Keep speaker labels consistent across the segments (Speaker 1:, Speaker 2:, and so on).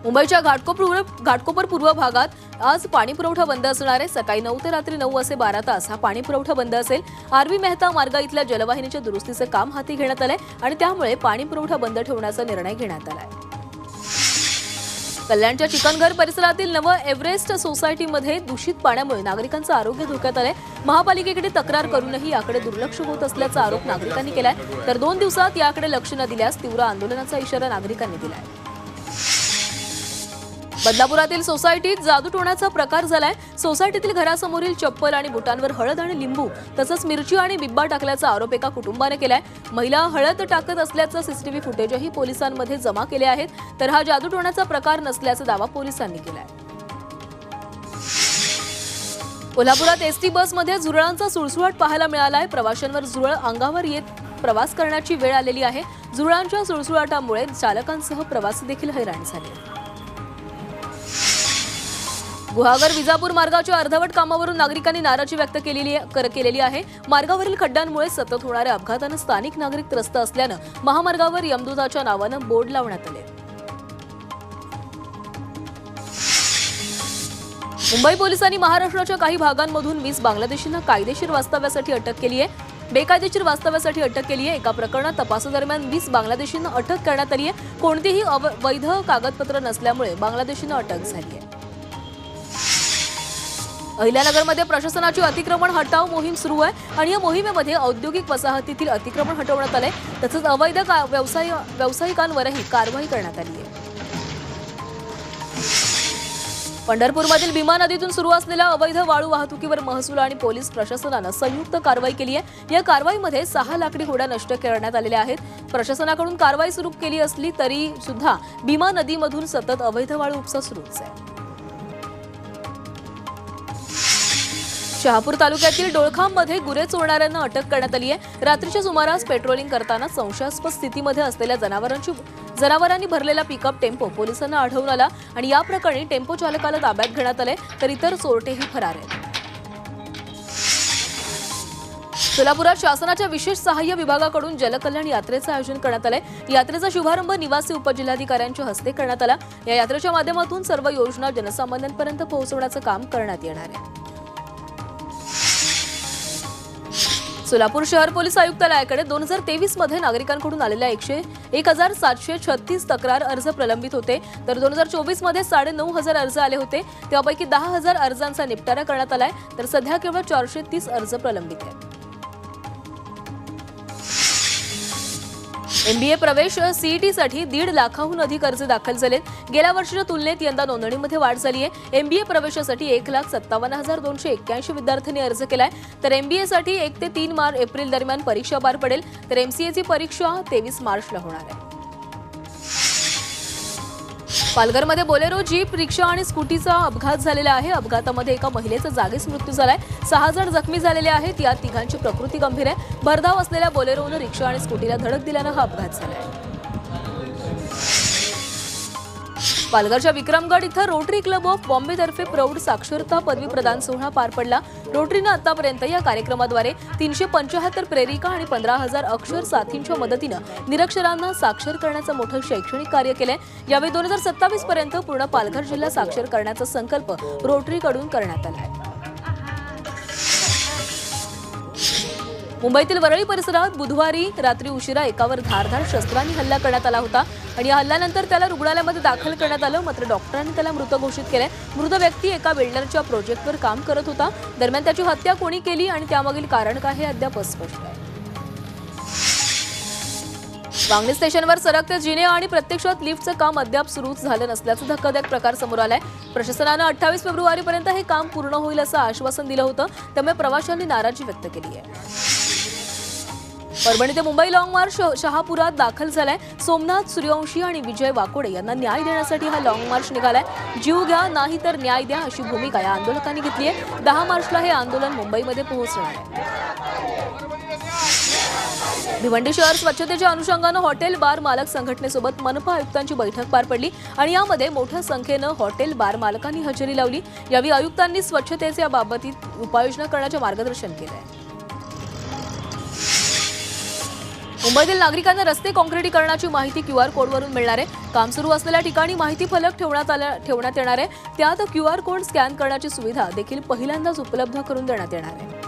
Speaker 1: मुंबईच्या घाटकोपर पूर्व भागात आज पाणी पुरवठा बंद असणार आहे। सकाळी 9 ते रात्री 9 असे 12 तास हा पाणी पुरवठा बंद असेल। आरवी मेहता मार्ग इथल्या जलवाहिनीच्या दुरुस्तीचे काम हाती घेण्यात आले आणि त्यामुळे पाणी पुरवठा बंद ठेवण्याचा निर्णय घेण्यात आलाय। कल्याणच्या चिकनघर परिसरातील नव एव्हरेस्ट सोसायटीमध्ये दूषित पाण्यामुळे नागरिकांचं आरोग्य धोक्यात आलंय। महापालिकेकडे तक्रार करूनही याकडे दुर्लक्ष होत असल्याचा आरोप नागरिकांनी केलाय। तर 2 दिवसात याकडे लक्ष न दिल्यास तीव्र आंदोलनाचा इशारा नागरिकांनी दिलाय। बदलापुरातील सोसायटीत जादूटोण्याचा प्रकार झालाय। सोसायटीतील घरासमोरील चप्पल आणि बुटांवर हळद आणि लिंबू तसंच मिरची आणि बिब्बा टाकल्याचा आरोप एका कुटुंबाने केलाय। महिला हळद टाकत असल्याचं सीसीटीव्ही फुटेजही पोलिसांमध्ये जमा केले आहेत। तर हा जादूटोण्याचा प्रकार नसल्याचा दावा पोलिसांनी केलाय। कोल्हापुरात एसटी बसमध्ये झुरळांचा सुळसुळाट पाहायला मिळालाय। प्रवाशांवर झुरळ अंगावर येत प्रवास करण्याची वेळ आलेली आहे। झुरळांच्या सुळसुळाटामुळे चालकांसह प्रवासी देखील हैराण झाले। गुहागर विजापूर मार्गाच्या अर्धवट कामावरून नागरिकांनी नाराजी व्यक्त केलेली आहे। मार्गावरील खड्ड्यांमुळे सतत होणाऱ्या अपघाताने स्थानिक नागरिक त्रस्त असल्यानं महामार्गावर यमदूताच्या नावानं बोर्ड लावण्यात आले। मुंबई पोलिसांनी महाराष्ट्राच्या काही भागांमधून 20 बांगलादेशींना कायदेशीर वास्तव्यासाठी अटक केली आहे। बेकायदेशीर वास्तव्यासाठी अटक केली आहे। एका प्रकरणात तपासादरम्यान 20 बांगलादेशींना अटक करण्यात आली आहे। कोणतेही वैध कागदपत्र नसल्यामुळे बांगलादेशींना अटक झाली आहे। अहिल्यानगरमध्ये प्रशासनाची अतिक्रमण हटाव मोहीम सुरू आहे आणि या मोहिमेमध्ये औद्योगिक वसाहतीतील अतिक्रमण हटवण्यात आले। तसंच अवैध व्यावसायिकांवरही कारवाई करण्यात आली आहे। पंढरपूरमधील भीमा नदीतून सुरू असलेल्या अवैध वाळू वाहतुकीवर महसूल आणि पोलीस प्रशासनानं संयुक्त कारवाई केली आहे। या कारवाईमध्ये 6 लाकडी होड्या नष्ट करण्यात आलेल्या आहेत। प्रशासनाकडून कारवाई सुरू केली असली तरी सुद्धा भीमा नदीमधून सतत अवैध वाळू उपसा सुरूच आहे। शहापूर तालुक्यातील डोळखांमध्ये गुरे चोरणाऱ्यांना अटक करण्यात आली आहे। रात्रीच्या सुमारास पेट्रोलिंग करताना संशयास्पद स्थितीमध्ये असलेल्या जनावरांनी भरलेला पिकअप टेम्पो पोलिसांना आढळून आला आणि या प्रकरणी टेम्पो चालकाला ताब्यात घेण्यात आले तर इतर चोरटेही फरार आहेत। सोलापुरात शासनाच्या विशेष सहाय्य विभागाकडून जलकल्याण यात्रेचं आयोजन करण्यात आलंय। यात्रेचा शुभारंभ निवासी उपजिल्हाधिकाऱ्यांच्या हस्ते करण्यात आला। या यात्रेच्या माध्यमातून सर्व योजना जनसामान्यांपर्यंत पोहोचवण्याचं काम करण्यात येणार आहे। सोलापूर शहर पोलीस आयुक्तालयाकडे 2023 मध्ये नागरिकांकडून आलेल्या 1736 तक्रार अर्ज प्रलंबित होते तर 2024 मध्ये 9,500 अर्ज आले होते। त्यापैकी 10,000 अर्जांचा निपटारा करण्यात आलाय तर सध्या केवळ 430 अर्ज प्रलंबित आहेत। MBA प्रवेश सीईटीसाठी 1.5 लाखाहून अधिक अर्ज दाखल झालेत। गेल्या वर्षीच्या तुलनेत यंदा नोंदणीमध्ये वाढ झाली आहे। MBA प्रवेशासाठी 1,57,281 विद्यार्थ्यांनी अर्ज केलाय तर MBA साठी 1 ते 3 एप्रिल दरम्यान परीक्षा पार पडेल तर MCA ची परीक्षा 23 मार्चला होणार आहे। पालघरमध्ये बोलेरो, जीप, रिक्षा आणि स्कूटीचा अपघात झालेला आहे। अपघातामध्ये एका महिलेचा जागीच मृत्यू झालाय। 6 जण जखमी झालेले आहेत। यात 3घांची प्रकृती गंभीर आहे। भरधाव असलेल्या बोलेरोने रिक्षा आणि स्कूटीला धडक दिल्यानं हा अपघात झालाय। पालघरच्या विक्रमगड इथं रोटरी क्लब ऑफ बॉम्बेतर्फे प्रौढ साक्षरता पदवी प्रदान सोहळा पार पडला। रोटरीनं आतापर्यंत या कार्यक्रमाद्वारे 375 प्रेरिका आणि 15,000 अक्षर साथींच्या मदतीनं निरक्षरांना साक्षर करण्याचं मोठं शैक्षणिक कार्य केलंय। यावेळी 2027 पर्यंत पूर्ण पालघर जिल्हा साक्षर करण्याचा संकल्प रोटरीकडून करण्यात आलाय। मुंबईतील वरळी परिसरात बुधवारी रात्री उशिरा एकावर धारदार शस्त्रांनी हल्ला करण्यात आला होता आणि या हल्ल्यानंतर त्याला रुग्णालयामध्ये दाखल करण्यात आलं मात्र डॉक्टरांनी त्याला मृत घोषित केले। मृत व्यक्ती एका बिल्डरच्या प्रोजेक्टवर काम करत होता। दरम्यान त्याची हत्या कोणी केली आणि त्यामागील कारण काय हे अद्याप अस्पष्ट आहे। वांगणी स्टेशनवर सरकते जिने आणि प्रत्यक्षात लिफ्टचं काम अद्याप सुरू झालं नसल्याचा धक्कादायक प्रकार समोर आलाय। प्रशासनानं 28 फेब्रुवारीपर्यंत हे काम पूर्ण होईल असं आश्वासन दिलं होतं त्यामुळे प्रवाशांनी नाराजी व्यक्त केली आहे। परभणी ते मुंबई लॉंग मार्च शहापुरात दाखल झालाय। सोमनाथ सूर्यवंशी आणि विजय वाकोडे यांना न्याय देण्यासाठी हा लॉंग मार्च निघालाय। जीव घ्या नाही तर न्याय द्या अशी भूमिका या आंदोलकांनी घेतली आहे। 10 मार्चला हे आंदोलन मुंबईमध्ये पोहोचणार आहे। भिवंडी शहर स्वच्छतेच्या अनुषंगानं हॉटेल बार मालक संघटनेसोबत मनपा आयुक्तांची बैठक पार पडली आणि यामध्ये मोठ्या संख्येनं हॉटेल बार मालकांनी हजेरी लावली। यावेळी आयुक्तांनी स्वच्छतेच्या बाबतीत उपाययोजना करण्याचे मार्गदर्शन केले। मुंबईतील नागरिकांना रस्ते काँक्रिटीकरणाची माहिती QR कोडवरून मिळणार आहे। काम सुरू असलेल्या ठिकाणी माहिती फलक ठेवण्यात येणार आहे। त्यात QR कोड स्कॅन करण्याची सुविधा देखील पहिल्यांदाच उपलब्ध करून देण्यात येणार आहे।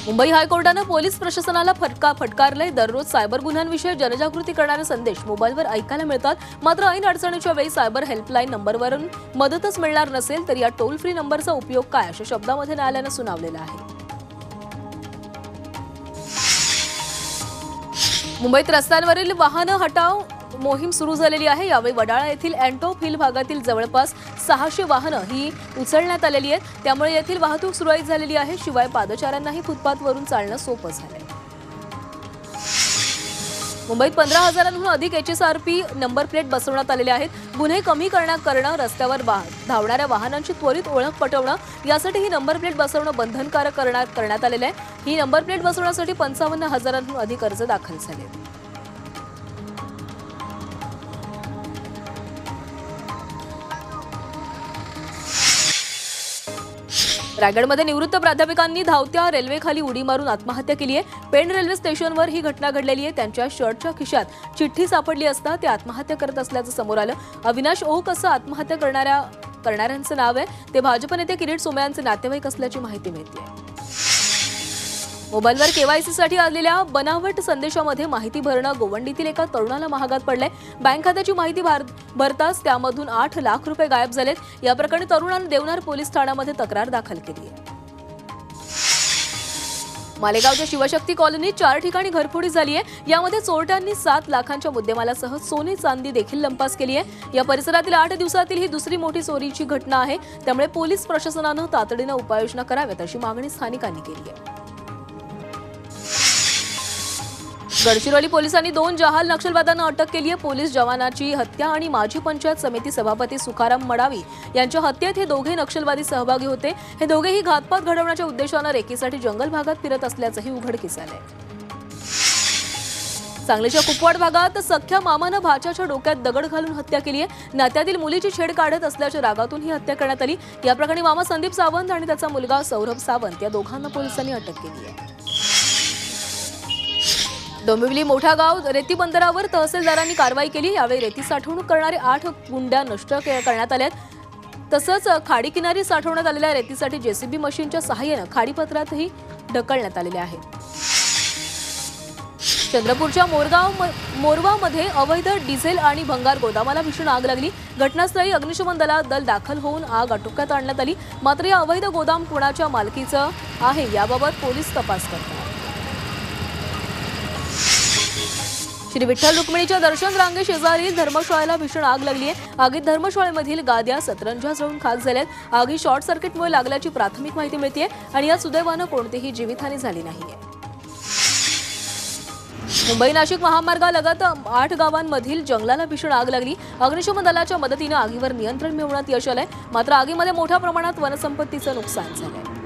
Speaker 1: मुंबई हायकोर्टाने पोलीस प्रशासनाला फटकारले। दररोज सायबर गुन्ह्यांविषयी जनजागृती करणारे संदेश मोबाईलवर ऐकायला मिळतात, मात्र ऐन अडचणीच्या वेळी सायबर हेल्पलाईन नंबरवरून मदतच मिळणार नसेल तर या टोल फ्री नंबरचा उपयोग काय, अशा शब्दामध्ये न्यायालयाने सुनावलेलं आहे। मुंबईत रस्त्यांवरील वाहन हटाव मोहीम सुरू झालेली आहे। यावेळी वडाळा येथील अँटॉप हिल भागातील जवळपास 600 वाहनं ही उचलण्यात आलेली आहेत। त्यामुळे येथील वाहतूक सुरळीत झालेली आहे। शिवाय पादचाऱ्यांनाही फुटपाथवरून चालणं सोपं झालंय। मुंबईत 15,000हून अधिक HSRP नंबर प्लेट बसवण्यात आलेले आहेत। गुन्हे कमी करणं, रस्त्यावर धावणाऱ्या वाहनांची त्वरित ओळख पटवणं, यासाठी ही नंबर प्लेट बसवणं बंधनकारक करण्यात आलेलं आहे। ही नंबर प्लेट बसवण्यासाठी 55,000हून अधिक अर्ज दाखल झाले। रायगडमध्ये निवृत्त प्राध्यापकांनी धावत्या रेल्वेखाली उडी मारून आत्महत्या केली आहे। पेण रेल्वे स्टेशनवर ही घटना घडलेली आहे। त्यांच्या शर्टच्या खिशात चिठ्ठी सापडली असता ते आत्महत्या करत असल्याचं समोर आलं। अविनाश ओक असं आत्महत्या करणाऱ्यांचं नाव आहे। ते भाजप नेते किरीट सोमय्यांचे नातेवाईक असल्याची माहिती मिळते। मोबाईलवर KYC साठी आलेल्या बनावट संदेशामध्ये माहिती भरणं गोवंडीतील एका तरुणाला महागात पडलंय। बँक खात्याची माहिती भरताच त्यामधून 8 लाख रुपये गायब झालेत। या प्रकरणी तरुणाने देवनार पोलीस ठाण्यामध्ये तक्रार दाखल केली आहे। मालेगावच्या शिवशक्ती कॉलनीत 4 ठिकाणी घरफोडी झाली आहे। यामध्ये चोरट्यांनी 7 लाखांच्या मुद्देमालासह सोने चांदी देखील लंपास केली आहे। या परिसरातील 8 दिवसातील ही दुसरी मोठी चोरीची घटना आहे। त्यामुळे पोलीस प्रशासनानं तातडीनं उपाययोजना कराव्यात अशी मागणी स्थानिकांनी केली आहे। गडचिरोली पोलिसांनी 2 जहाल नक्षलवाद्यांना अटक केली आहे। पोलीस जवानाची हत्या आणि माजी पंचायत समिती सभापती सुखाराम मडावी यांच्या हत्येत हे दोघे नक्षलवादी सहभागी होते। हे दोघेही घातपात घडवण्याच्या उद्देशाने रेकीसाठी जंगल भागात फिरत असल्याचंही उघडकीस आलंय। सांगलीच्या कुपवाड भागात सख्या मामानं भाच्याच्या डोक्यात दगड घालून हत्या केली आहे। नात्यातील मुलीची छेड काढत असल्याच्या रागातून ही हत्या करण्यात आली। या प्रकरणी मामा संदीप सावंत आणि त्याचा मुलगा सौरभ सावंत या दोघांना पोलिसांनी अटक केली आहे। डोंबिवली मोठा गाव रेती बंदरावर तहसीलदारांनी कारवाई केली। यावेळी रेती साठवणूक करणारे 8 गुंड्या नष्ट करण्यात आल्या। तसंच खाडी किनारी साठवण्यात आलेल्या रेतीसाठी JCB मशीनच्या सहाय्याने खाडीपत्रातही ढकलण्यात आलेले आहेत। चंद्रपूरच्या मोरवामध्ये अवैध डिझेल आणि भंगार गोदामाला भीषण आग लागली। घटनास्थळी अग्निशमन दल दाखल होऊन आग आटोक्यात आणण्यात आली। मात्र या अवैध गोदाम कोणाच्या मालकीचं आहे याबाबत पोलीस तपास करतात। श्री विठ्ठल रुक्मिणीच्या दर्शन रांगे शेजारील धर्मशाळेला भीषण आग लागली आहे। आगीत धर्मशाळेमधील गाद्या सतरंजा जळून खाक झाल्यात। आगी शॉर्ट सर्किटमुळे लागल्याची प्राथमिक माहिती मिळते आणि या सुदैवानं कोणतीही जीवितहानी झाली नाहीये। मुंबई नाशिक महामार्गालगत 8 गावांमधील जंगलाला भीषण आग लागली। अग्निशमन दलाच्या मदतीने आगीवर नियंत्रण मिळवण्यात यश आलंय। मात्र आगीमध्ये मोठ्या प्रमाणात वनसंपत्तीचं नुकसान झालंय।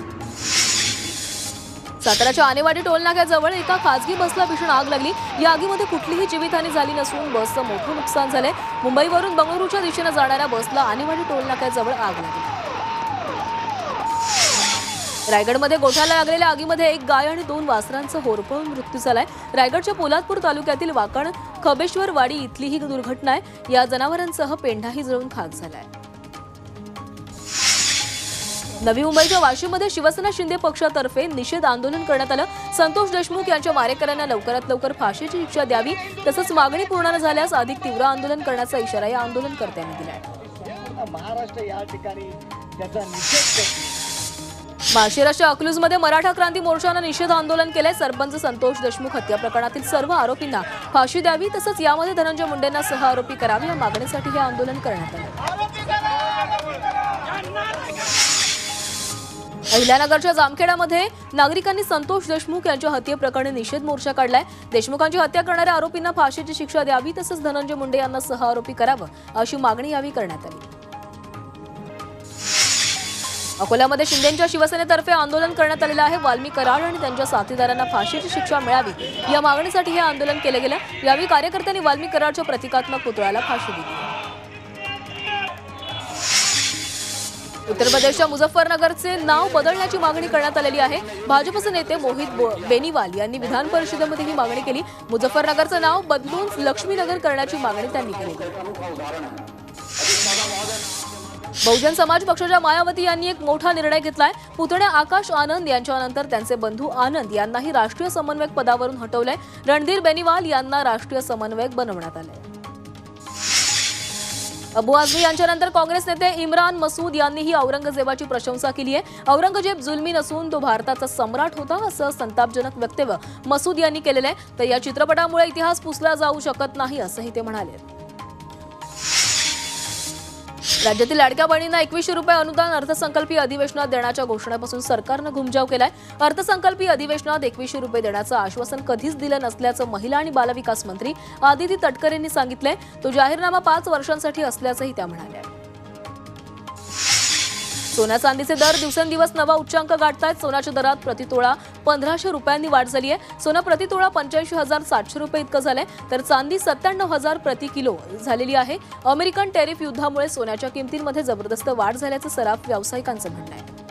Speaker 1: साताराच्या आनेवाडी टोलनाक्याजवळ एका खासगी बसला भीषण आग लागली। या आगीमध्ये कुठलीही जीवितहानी झाली नसून बसचं मोठं नुकसान झालंय। मुंबईवरून बंगळुरूच्या दिशेने जाणाऱ्या बसला आनेवाडी टोलनाक्याजवळ आग लागली। रायगडमध्ये गोठ्याला लागलेल्या आगीमध्ये 1 गाय आणि 2 वासरांचा होरपळून मृत्यू झालाय। रायगडच्या पोलादपूर तालुक्यातील वाकण खबेश्वरवाडी इथली ही दुर्घटना आहे। या जनावरांसह पेंढाही जळून खाक झालाय। नवी मुंबईच्या वाशीमध्ये शिवसेना शिंदे पक्षातर्फे निषेध आंदोलन करण्यात आलं। संतोष देशमुख यांच्या मारेकऱ्यांना लवकरात लवकर फाशीची शिक्षा द्यावी, तसंच मागणी पूर्ण न झाल्यास अधिक तीव्र आंदोलन करण्याचा इशारा या आंदोलनकर्त्यांनी दिलाय।
Speaker 2: महाराष्ट्र या ठिकाणी त्याचा निषेध करतो।
Speaker 1: माळशिरसच्या अकलूजमध्ये मराठा क्रांती मोर्चानं निषेध आंदोलन केलंय। सरपंच संतोष देशमुख हत्या प्रकरणातील सर्व आरोपींना फाशी द्यावी, तसंच यामध्ये धनंजय मुंडेंना सह आरोपी करावे या मागणीसाठी हे आंदोलन करण्यात आलं। अहिल्यानगरच्या जामखेडामध्ये नागरिकांनी संतोष देशमुख यांच्या हत्येप्रकरणी निषेध मोर्चा काढलाय। देशमुखांची हत्या करणाऱ्या आरोपींना फाशीची शिक्षा द्यावी, तसंच धनंजय मुंडे यांना सह आरोपी करावं अशी मागणी यावेळी करण्यात आली। अकोल्यामध्ये शिंदेंच्या शिवसेनेतर्फे आंदोलन करण्यात आलेलं आहे। वाल्मी कराड आणि त्यांच्या साथीदारांना फाशीची शिक्षा मिळावी या मागणीसाठी हे आंदोलन केलं गेलं। यावेळी कार्यकर्त्यांनी वाल्मी कराडच्या प्रतिकात्मक पुतळ्याला फाशी दिली। उत्तर प्रदेशच्या मुझफ्फरनगरचे नाव बदलण्याची मागणी करण्यात आलेली आहे. भाजपचे नेते मोहित बेनीवाल यांनी विधान परिषदेमध्ये ही मागणी केली. मुझफ्फरनगरचं नाव बदलून लक्ष्मीनगर करण्याची मागणी त्यांनी केली. बहुजन समाज पक्षाच्या मायावती यांनी एक मोठा निर्णय घेतलाय. पुतण्या आकाश आनंद यांच्यानंतर त्यांचे बंधू आनंद यांनाही राष्ट्रीय समन्वयक पदावरून हटवलंय. रणधीर बेनीवाल यांना राष्ट्रीय समन्वयक बनवण्यात आलंय. अबू आझमी यांच्यानंतर काँग्रेस नेते इम्रान मसूद यांनीही औरंगजेबाची प्रशंसा केली आहे. औरंगजेब जुलमी नसून तो भारताचा सम्राट होता असं संतापजनक वक्तव्य मसूद यांनी केलेलं आहे. तर या चित्रपटामुळे इतिहास पुसला जाऊ शकत नाही असंही ते म्हणाले. राज्यातील लाडक्या बहिणींना 2100 रुपये अनुदान अर्थसंकल्पीय अधिवेशनात देण्याच्या घोषणेपासून सरकारनं घुमजाव केलाय. अर्थसंकल्पीय अधिवेशनात 2100 रुपये देण्याचं आश्वासन कधीच दिलं नसल्याचं महिला आणि बालविकास मंत्री आदिती तटकरे यांनी सांगितलंय. तो जाहीरनामा 5 वर्षांसाठी असल्याचंही त्या म्हणाल्या. सोन्या चांदीचे दर दिवसेंदिवस नवा उच्चांक गाठतायत. सोन्याच्या दरात प्रतितोळा 1500 रुपयांनी वाढ झाली आहे. सोनं प्रतितोळा 85,700 रुपये इतकं झालंय, तर चांदी 97,000 प्रति किलो झालेली आहे. अमेरिकन टेरिफ युद्धामुळे सोन्याच्या किमतींमध्ये जबरदस्त वाढ झाल्याचं सराफ व्यावसायिकांचं म्हणणं आहे.